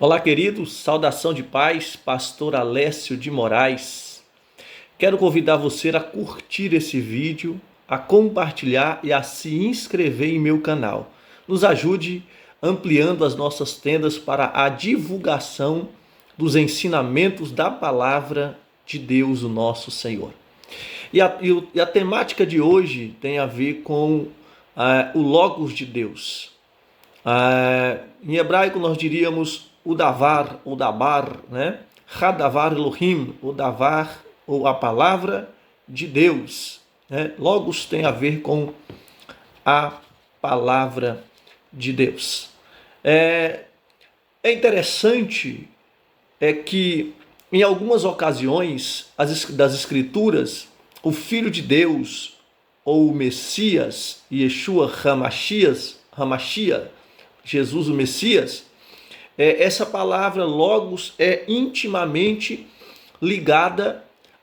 Olá, queridos, saudação de paz, pastor Alessio de Moraes. Quero convidar você a curtir esse vídeo, a compartilhar e a se inscrever em meu canal. Nos ajude ampliando as nossas tendas para a divulgação dos ensinamentos da palavra de Deus, o nosso Senhor. E a temática de hoje tem a ver com o Logos de Deus. Em hebraico nós diríamos o davar, ou dabar, né? Hadavar Elohim, o davar, ou a palavra de Deus, né? Logos tem a ver com a palavra de Deus. É interessante que em algumas ocasiões das Escrituras, o Filho de Deus, ou o Messias, Yeshua Hamashia, Jesus o Messias, essa palavra logos é intimamente ligada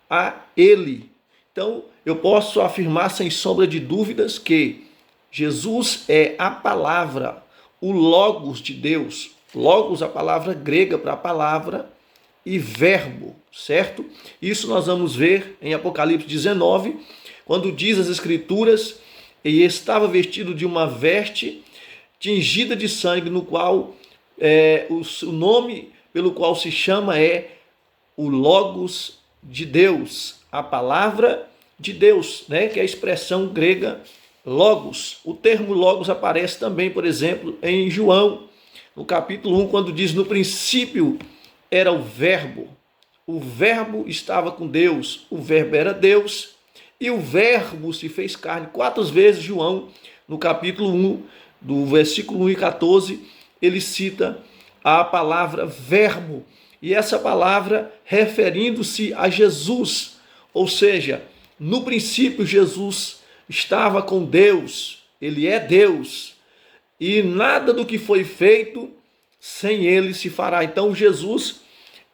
a ele. Então, eu posso afirmar sem sombra de dúvidas que Jesus é a palavra, o logos de Deus. Logos, a palavra grega para a palavra, e verbo, certo? Isso nós vamos ver em Apocalipse 19, quando diz as Escrituras, e estava vestido de uma veste tingida de sangue, no qual o nome pelo qual se chama é o Logos de Deus, a palavra de Deus, né? Que é a expressão grega Logos. O termo Logos aparece também, por exemplo, em João, no capítulo 1, quando diz: no princípio era o verbo estava com Deus, o verbo era Deus, e o verbo se fez carne. 4 vezes João, no capítulo 1, do versículo 1 e 14, ele cita a palavra verbo, e essa palavra referindo-se a Jesus, ou seja, no princípio Jesus estava com Deus, ele é Deus, e nada do que foi feito sem ele se fará. Então Jesus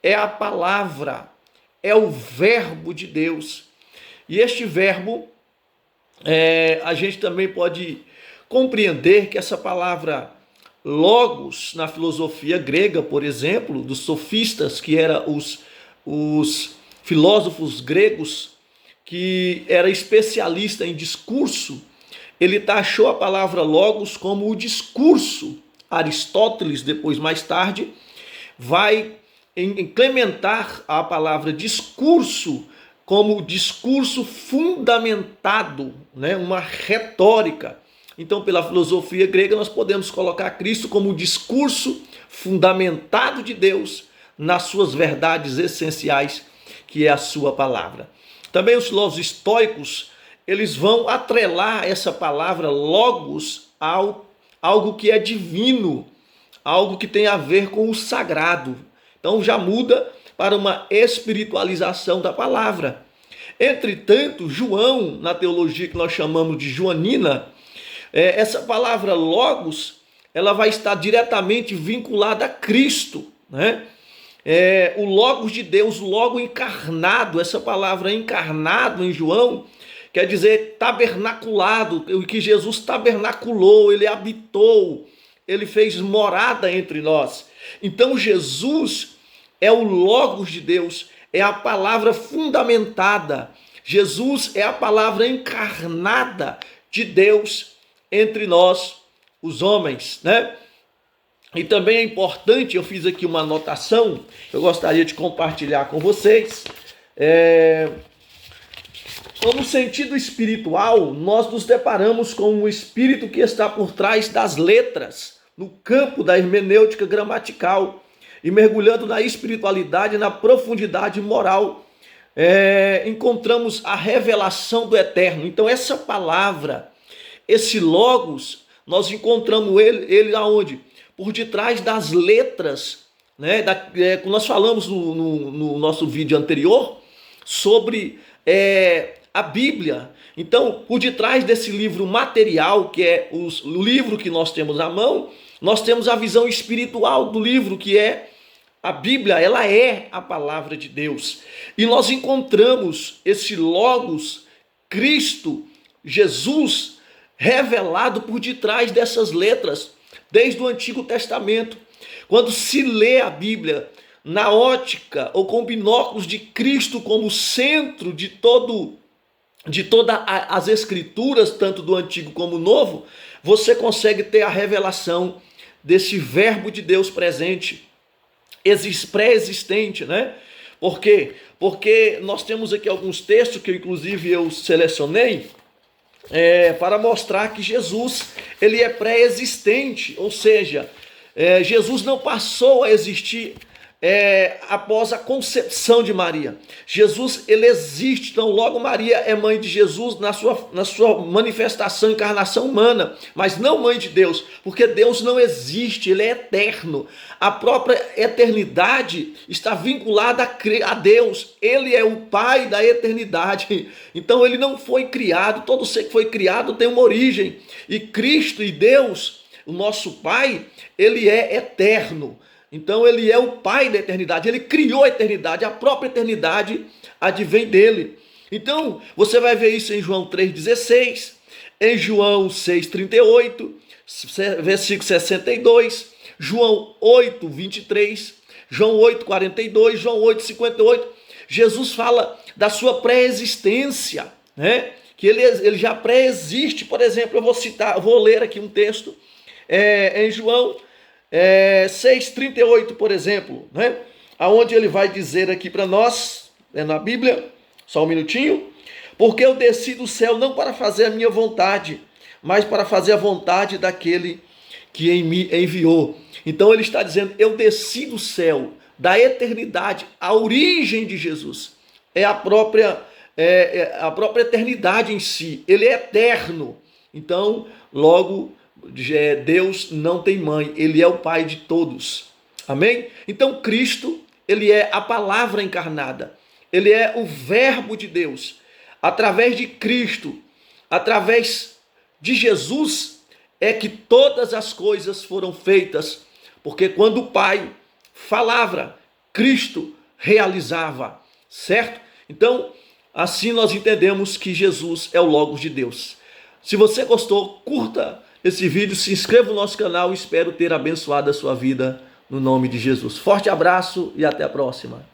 é a palavra, é o verbo de Deus, e este verbo, a gente também pode compreender que essa palavra logos, na filosofia grega, por exemplo, dos sofistas, que eram os filósofos gregos, que era especialista em discurso, ele taxou a palavra logos como o discurso. Aristóteles, depois, mais tarde, vai implementar a palavra discurso como discurso fundamentado, né? Uma retórica. Então, pela filosofia grega, nós podemos colocar Cristo como um discurso fundamentado de Deus nas suas verdades essenciais, que é a sua palavra. Também os filósofos estoicos, eles vão atrelar essa palavra logos ao algo que é divino, algo que tem a ver com o sagrado. Então já muda para uma espiritualização da palavra. Entretanto, João, na teologia que nós chamamos de joanina, essa palavra logos, ela vai estar diretamente vinculada a Cristo, né? O logos de Deus, logo encarnado, essa palavra encarnado em João, quer dizer tabernaculado, o que Jesus tabernaculou, ele habitou, ele fez morada entre nós. Então Jesus é o logos de Deus, é a palavra fundamentada. Jesus é a palavra encarnada de Deus entre nós, os homens, né? E também é importante, eu fiz aqui uma anotação, eu gostaria de compartilhar com vocês. No sentido espiritual, nós nos deparamos com um espírito que está por trás das letras, no campo da hermenêutica gramatical, e mergulhando na espiritualidade, na profundidade moral, encontramos a revelação do eterno. Então essa palavra, esse logos, nós encontramos ele aonde? Por detrás das letras, né? Nós falamos no nosso vídeo anterior sobre a Bíblia. Então, por detrás desse livro material, que é o livro que nós temos na mão, nós temos a visão espiritual do livro, que é a Bíblia. Ela é a palavra de Deus. E nós encontramos esse logos, Cristo, Jesus, revelado por detrás dessas letras, desde o Antigo Testamento. quando se lê a Bíblia na ótica ou com binóculos de Cristo como centro de todas as escrituras, tanto do Antigo como do Novo, você consegue ter a revelação desse verbo de Deus presente, pré-existente, né? Por quê? Porque nós temos aqui alguns textos que inclusive eu selecionei para mostrar que Jesus, ele é pré-existente, ou seja, Jesus não passou a existir após a concepção de Maria. Jesus, ele existe, então logo Maria é mãe de Jesus na sua manifestação, encarnação humana, mas não mãe de Deus, porque Deus não existe, ele é eterno. A própria eternidade está vinculada a Deus, ele é o Pai da eternidade, então ele não foi criado, todo ser que foi criado tem uma origem, e Cristo e Deus, o nosso Pai, ele é eterno. Então ele é o Pai da eternidade, ele criou a eternidade, a própria eternidade advém dele. Então você vai ver isso em João 3,16, em João 6,38, versículo 62, João 8,23, João 8,42, João 8,58. Jesus fala da sua pré-existência, né? Que ele já pré-existe. Por exemplo, eu vou ler aqui um texto em João 6,38, por exemplo, né? Aonde ele vai dizer aqui para nós, na Bíblia, só um minutinho, porque eu desci do céu não para fazer a minha vontade, mas para fazer a vontade daquele que me enviou. Então ele está dizendo, eu desci do céu, da eternidade, a origem de Jesus, é a própria eternidade em si, ele é eterno. Então, logo, Deus não tem mãe, ele é o Pai de todos, amém? Então Cristo, ele é a palavra encarnada, ele é o verbo de Deus. Através de Cristo, através de Jesus, é que todas as coisas foram feitas, porque quando o Pai falava, Cristo realizava, certo? Então, assim nós entendemos que Jesus é o Logos de Deus. Se você gostou, curta esse vídeo, se inscreva no nosso canal e espero ter abençoado a sua vida no nome de Jesus. Forte abraço e até a próxima.